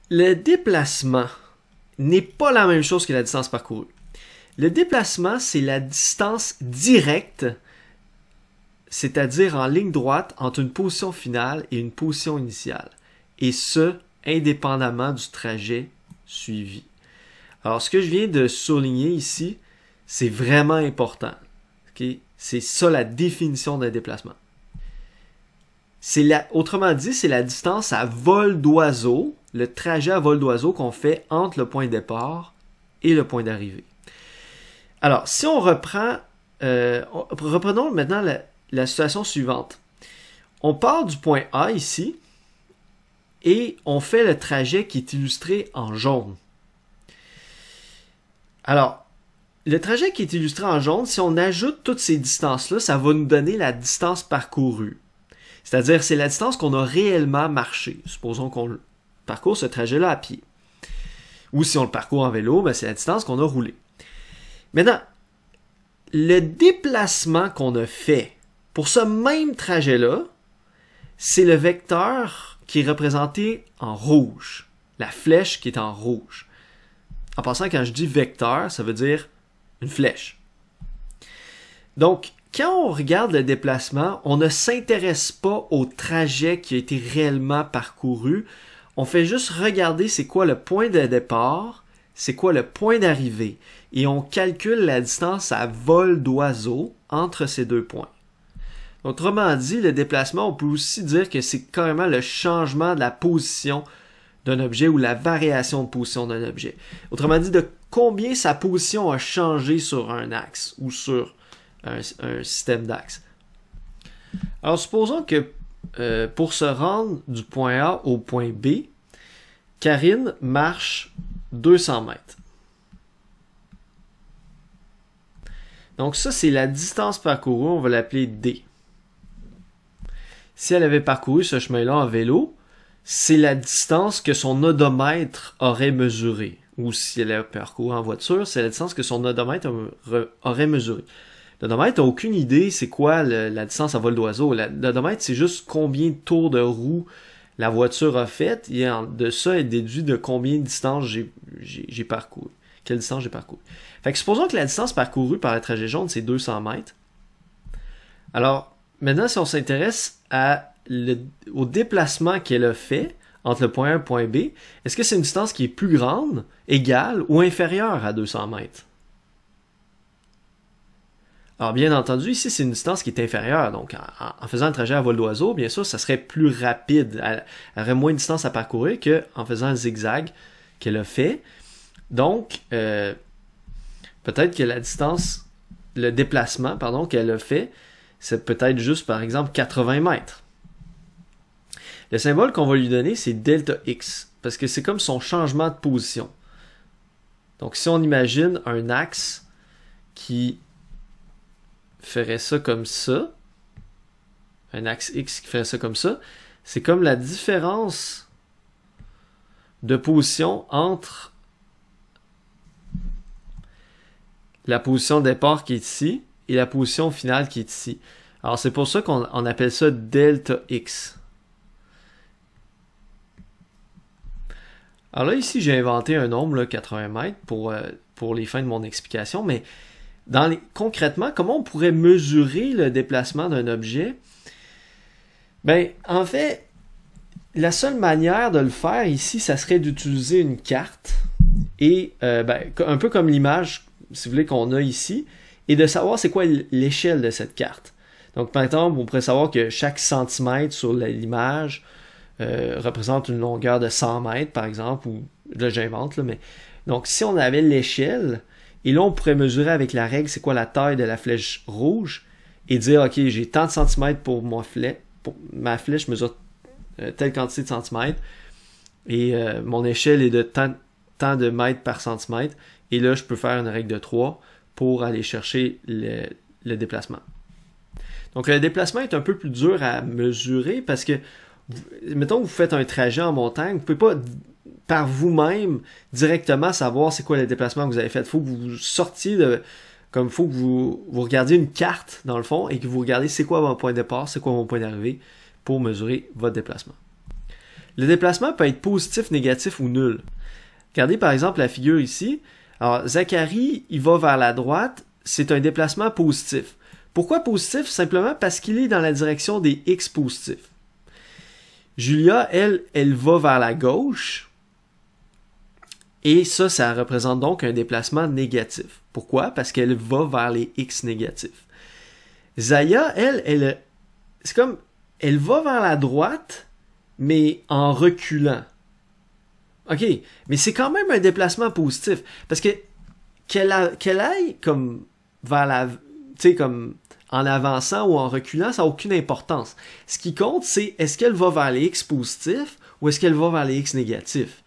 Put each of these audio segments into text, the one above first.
le déplacement n'est pas la même chose que la distance parcourue. Le déplacement, c'est la distance directe, c'est-à-dire en ligne droite entre une position finale et une position initiale, et ce, indépendamment du trajet suivi. Alors, ce que je viens de souligner ici, c'est vraiment important. Okay? C'est ça la définition d'un déplacement. Autrement dit, c'est la distance à vol d'oiseau, le trajet à vol d'oiseau qu'on fait entre le point de départ et le point d'arrivée. Alors, si on reprend, reprenons maintenant la situation suivante. On part du point A ici et on fait le trajet qui est illustré en jaune. Alors, le trajet qui est illustré en jaune, si on ajoute toutes ces distances-là, ça va nous donner la distance parcourue. C'est-à-dire, c'est la distance qu'on a réellement marché. Supposons qu'on parcourt ce trajet-là à pied. Ou si on le parcourt en vélo, ben c'est la distance qu'on a roulé. Maintenant, le déplacement qu'on a fait pour ce même trajet-là, c'est le vecteur qui est représenté en rouge. La flèche qui est en rouge. En passant, quand je dis vecteur, ça veut dire une flèche. Donc, quand on regarde le déplacement, on ne s'intéresse pas au trajet qui a été réellement parcouru. On fait juste regarder c'est quoi le point de départ, c'est quoi le point d'arrivée. Et on calcule la distance à vol d'oiseau entre ces deux points. Autrement dit, le déplacement, on peut aussi dire que c'est carrément le changement de la position d'un objet ou la variation de position d'un objet. Autrement dit, de combien sa position a changé sur un axe ou sur un système d'axes. Alors, supposons que pour se rendre du point A au point B, Karine marche 200 mètres. Donc ça, c'est la distance parcourue, on va l'appeler D. Si elle avait parcouru ce chemin-là en vélo, c'est la distance que son odomètre aurait mesurée. Ou si elle avait parcouru en voiture, c'est la distance que son odomètre aurait mesurée. L'odomètre n'a aucune idée c'est quoi la distance à vol d'oiseau. L'odomètre, c'est juste combien de tours de roue la voiture a fait. Et de ça, elle déduit de combien de distance j'ai parcouru. Quelle distance j'ai parcouru. Fait que supposons que la distance parcourue par le trajet jaune, c'est 200 mètres. Alors, maintenant, si on s'intéresse au déplacement qu'elle a fait entre le point A et le point B, est-ce que c'est une distance qui est plus grande, égale ou inférieure à 200 mètres? Alors, bien entendu, ici, c'est une distance qui est inférieure. Donc, en faisant le trajet à vol d'oiseau, bien sûr, ça serait plus rapide. Elle aurait moins de distance à parcourir qu'en faisant le zigzag qu'elle a fait. Donc, peut-être que le déplacement, qu'elle a fait, c'est peut-être juste, par exemple, 80 mètres. Le symbole qu'on va lui donner, c'est delta X, parce que c'est comme son changement de position. Donc, si on imagine un axe qui ferait ça comme ça, un axe X qui ferait ça comme ça, c'est comme la différence de position entre la position de départ qui est ici et la position finale qui est ici. Alors, c'est pour ça qu'on appelle ça delta X. Alors là, ici, j'ai inventé un nombre, là, 80 mètres, pour les fins de mon explication, mais concrètement, comment on pourrait mesurer le déplacement d'un objet? Ben, en fait, la seule manière de le faire ici, ça serait d'utiliser une carte et un peu comme l'image, si vous voulez, qu'on a ici, et de savoir c'est quoi l'échelle de cette carte. Donc, par exemple, on pourrait savoir que chaque centimètre sur l'image représente une longueur de 100 mètres, par exemple, ou là, j'invente, là, mais donc, si on avait l'échelle, et là, on pourrait mesurer avec la règle c'est quoi la taille de la flèche rouge et dire, OK, j'ai tant de centimètres pour ma flèche mesure telle quantité de centimètres et mon échelle est de tant de mètres par centimètre. Et là, je peux faire une règle de 3 pour aller chercher le déplacement. Donc, le déplacement est un peu plus dur à mesurer parce que, mettons que vous faites un trajet en montagne, vous ne pouvez pas par vous-même directement savoir c'est quoi le déplacement que vous avez fait. Il faut que vous sortiez il faut que vous regardiez une carte dans le fond et que vous regardiez c'est quoi mon point de départ, c'est quoi mon point d'arrivée pour mesurer votre déplacement. Le déplacement peut être positif, négatif ou nul. Regardez par exemple la figure ici. Alors, Zacharie, il va vers la droite, c'est un déplacement positif. Pourquoi positif? Simplement parce qu'il est dans la direction des X positifs. Julia, elle va vers la gauche. Et ça représente donc un déplacement négatif. Pourquoi? Parce qu'elle va vers les X négatifs. Zaya, c'est comme, elle va vers la droite, mais en reculant. OK, mais c'est quand même un déplacement positif. Parce que qu'elle aille comme vers la, tu sais, comme en avançant ou en reculant, ça n'a aucune importance. Ce qui compte, c'est est-ce qu'elle va vers les X positifs ou est-ce qu'elle va vers les X négatifs?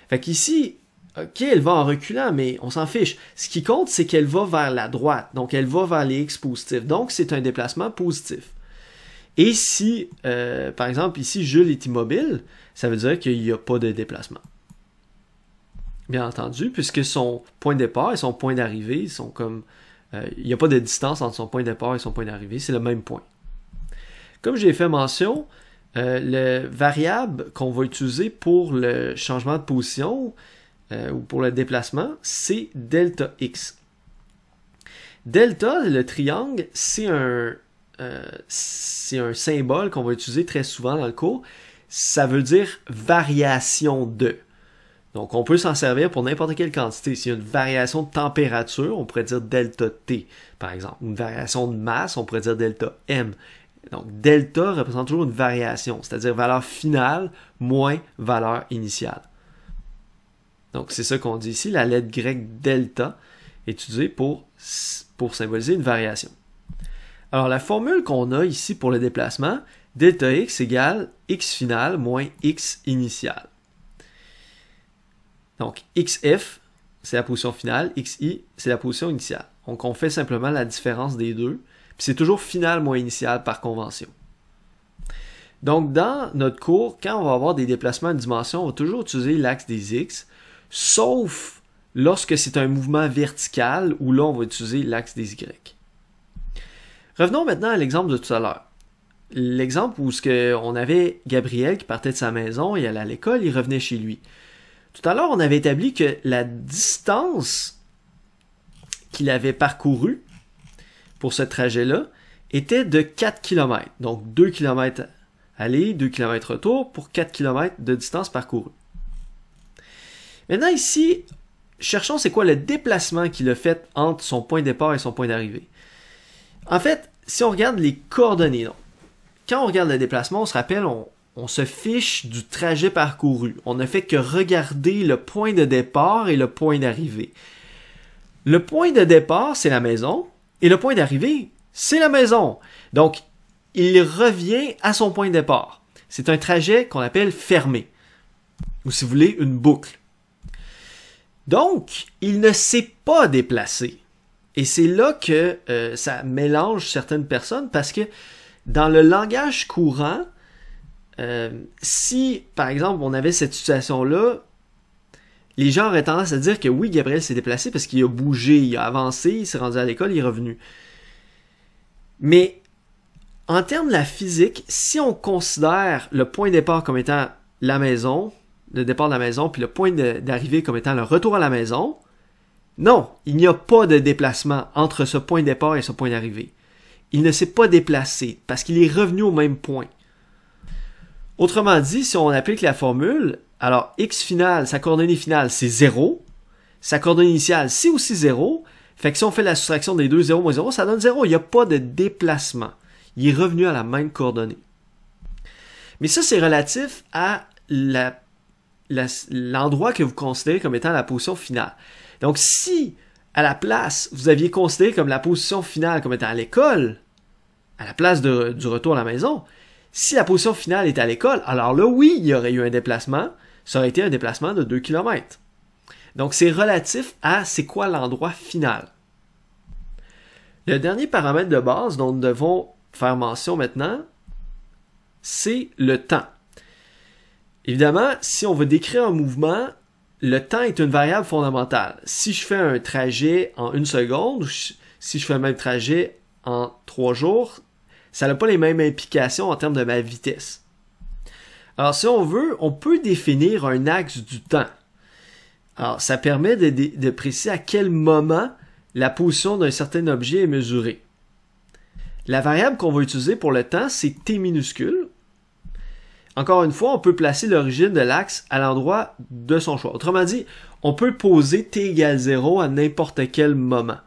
Fait qu'ici, OK, elle va en reculant, mais on s'en fiche. Ce qui compte, c'est qu'elle va vers la droite. Donc, elle va vers les X positifs. Donc, c'est un déplacement positif. Et si, par exemple, ici, Jules est immobile, ça veut dire qu'il n'y a pas de déplacement. Bien entendu, puisque son point de départ et son point d'arrivée sont comme... il n'y a pas de distance entre son point de départ et son point d'arrivée, c'est le même point. Comme j'ai fait mention, le variable qu'on va utiliser pour le changement de position ou pour le déplacement, c'est delta x. Delta, le triangle, c'est un symbole qu'on va utiliser très souvent dans le cours. Ça veut dire variation de. Donc, on peut s'en servir pour n'importe quelle quantité. S'il y a une variation de température, on pourrait dire delta T, par exemple. Une variation de masse, on pourrait dire delta M. Donc, delta représente toujours une variation, c'est-à-dire valeur finale moins valeur initiale. Donc, c'est ça qu'on dit ici. La lettre grecque delta est utilisée pour symboliser une variation. Alors, la formule qu'on a ici pour le déplacement, delta x égale x final moins x initial. Donc, xf, c'est la position finale, xi, c'est la position initiale. Donc, on fait simplement la différence des deux, puis c'est toujours final moins initial par convention. Donc, dans notre cours, quand on va avoir des déplacements de dimension, on va toujours utiliser l'axe des x, sauf lorsque c'est un mouvement vertical, où là, on va utiliser l'axe des y. Revenons maintenant à l'exemple de tout à l'heure. L'exemple où on avait Gabriel qui partait de sa maison, il allait à l'école, il revenait chez lui. Tout à l'heure, on avait établi que la distance qu'il avait parcourue pour ce trajet-là était de 4 km. Donc 2 km aller, 2 km retour pour 4 km de distance parcourue. Maintenant ici, cherchons c'est quoi le déplacement qu'il a fait entre son point de départ et son point d'arrivée. En fait, si on regarde les coordonnées, donc, quand on regarde le déplacement, on se rappelle, on se fiche du trajet parcouru. On ne fait que regarder le point de départ et le point d'arrivée. Le point de départ, c'est la maison, et le point d'arrivée, c'est la maison. Donc, il revient à son point de départ. C'est un trajet qu'on appelle fermé, ou si vous voulez, une boucle. Donc, il ne s'est pas déplacé. Et c'est là que ça mélange certaines personnes, parce que dans le langage courant, si, par exemple, on avait cette situation-là, les gens auraient tendance à dire que oui, Gabriel s'est déplacé parce qu'il a bougé, il a avancé, il s'est rendu à l'école, il est revenu. Mais, en termes de la physique, si on considère le point de départ comme étant la maison, le départ de la maison, puis le point d'arrivée comme étant le retour à la maison, non, il n'y a pas de déplacement entre ce point de départ et ce point d'arrivée. Il ne s'est pas déplacé parce qu'il est revenu au même point. Autrement dit, si on applique la formule, alors x final, sa coordonnée finale, c'est 0. Sa coordonnée initiale, c'est aussi 0. Fait que si on fait la soustraction des deux 0 moins 0, ça donne 0. Il n'y a pas de déplacement. Il est revenu à la même coordonnée. Mais ça, c'est relatif à l'endroit que vous considérez comme étant la position finale. Donc, si, à la place, vous aviez considéré comme la position finale comme étant à l'école, à la place du retour à la maison, si la position finale est à l'école, alors là, oui, il y aurait eu un déplacement. Ça aurait été un déplacement de 2 km. Donc, c'est relatif à c'est quoi l'endroit final. Le dernier paramètre de base dont nous devons faire mention maintenant, c'est le temps. Évidemment, si on veut décrire un mouvement, le temps est une variable fondamentale. Si je fais un trajet en 1 seconde, ou si je fais le même trajet en 3 jours, ça n'a pas les mêmes implications en termes de ma vitesse. Alors, si on veut, on peut définir un axe du temps. Alors, ça permet de préciser à quel moment la position d'un certain objet est mesurée. La variable qu'on va utiliser pour le temps, c'est t minuscule. Encore une fois, on peut placer l'origine de l'axe à l'endroit de son choix. Autrement dit, on peut poser t égale 0 à n'importe quel moment.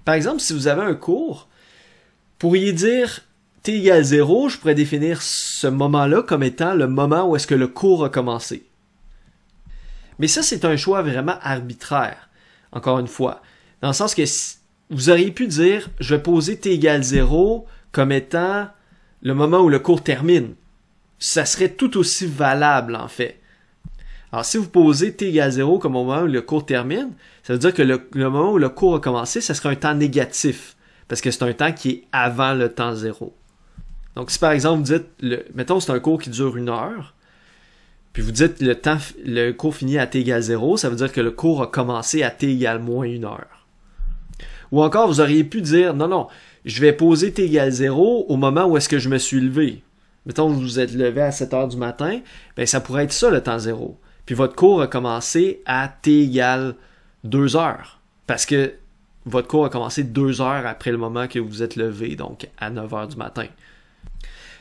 Par exemple, si vous avez un cours, vous pourriez dire t égale 0, je pourrais définir ce moment-là comme étant le moment où est-ce que le cours a commencé. Mais ça, c'est un choix vraiment arbitraire, encore une fois. Dans le sens que vous auriez pu dire, je vais poser t égale 0 comme étant le moment où le cours termine. Ça serait tout aussi valable, en fait. Alors, si vous posez t égale 0 comme au moment où le cours termine, ça veut dire que le moment où le cours a commencé, ça serait un temps négatif, parce que c'est un temps qui est avant le temps 0. Donc, si par exemple, vous dites, mettons, c'est un cours qui dure 1 heure, puis vous dites le cours finit à t égale 0, ça veut dire que le cours a commencé à t égale moins 1 heure. Ou encore, vous auriez pu dire, non, je vais poser t égale 0 au moment où est-ce que je me suis levé. Mettons, vous vous êtes levé à 7 heures du matin, ben ça pourrait être ça le temps 0. Puis votre cours a commencé à t égale 2 heures. Parce que votre cours a commencé 2 heures après le moment que vous vous êtes levé, donc à 9 heures du matin.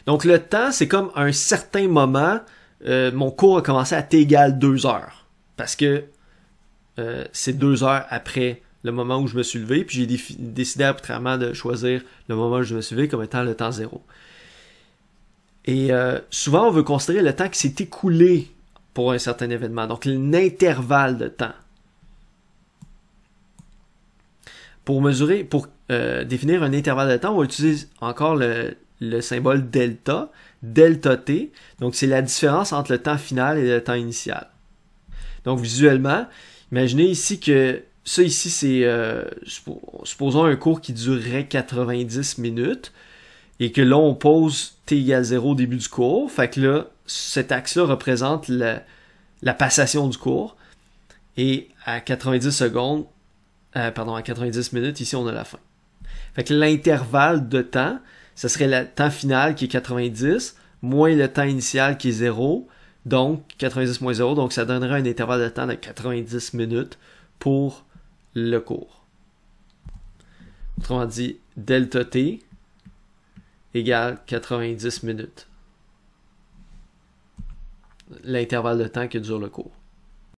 Donc le temps, c'est comme un certain moment, mon cours a commencé à t égale 2 heures. Parce que c'est 2 heures après le moment où je me suis levé, puis j'ai décidé arbitrairement de choisir le moment où je me suis levé comme étant le temps 0. Et souvent, on veut considérer le temps qui s'est écoulé pour un certain événement, donc l'intervalle de temps. Pour définir un intervalle de temps, on va utiliser encore le symbole delta, delta t, donc c'est la différence entre le temps final et le temps initial. Donc visuellement, imaginez ici que ça ici c'est, supposons un cours qui durerait 90 minutes, et que là, on pose t égale 0 au début du cours. Fait que là, cet axe-là représente la passation du cours. Et à 90 secondes, à 90 minutes, ici, on a la fin. Fait que l'intervalle de temps, ce serait le temps final qui est 90, moins le temps initial qui est 0. Donc, 90 moins 0. Donc, ça donnerait un intervalle de temps de 90 minutes pour le cours. Autrement dit, delta t égale 90 minutes. L'intervalle de temps que dure le cours.